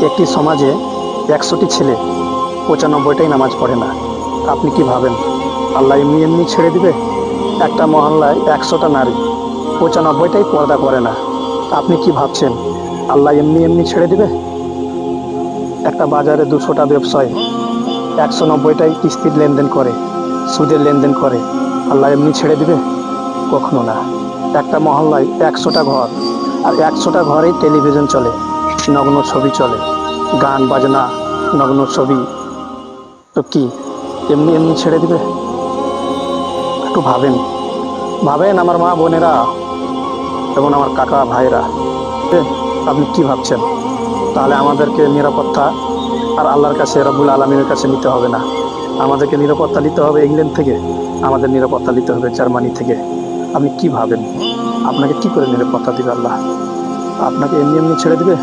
একটি সমাজে ১০০টি ছেলে ৯৫টাই নামাজ পড়ে না। আপনি কি ভাবেন আল্লাহ এমনি এমনি ছেড়ে দিবে? একটা মহল্লায় ১০০টা নারী ৯৫টাই পর্দা করে না। আপনি কি ভাবছেন আল্লাহ এমনি এমনি ছেড়ে দিবে? একটা বাজারে ২০০টা ব্যবসায়ী ১৯০টাই কিস্তির লেনদেন করে, সুদের লেনদেন করে, আল্লাহ এমনি ছেড়ে দিবে? কখনো না। একটা মহল্লায় ১০০টা ঘর, আর ১০০টা ঘরেই টেলিভিশন চলে, নগ্ন ছবি চলে, গান বাজনা, নগ্ন ছবি। তো কি এমনি এমনি ছেড়ে দিবে? একটু ভাবেন, ভাবেন আমার মা বোনেরা এবং আমার কাকা ভাইরা। আপনি কি ভাবছেন? তাহলে আমাদেরকে নিরাপত্তা আর আল্লাহর কাছে, রব্বুল আলমিনের কাছে নিতে হবে না। আমাদেরকে নিরাপত্তা নিতে হবে ইংল্যান্ড থেকে, আমাদের নিরাপত্তা নিতে হবে জার্মানি থেকে। আপনি কি ভাবেন আপনাকে কি করে নিরাপত্তা দিবে আল্লাহ? আপনাকে এমনি এমনি ছেড়ে দিবে?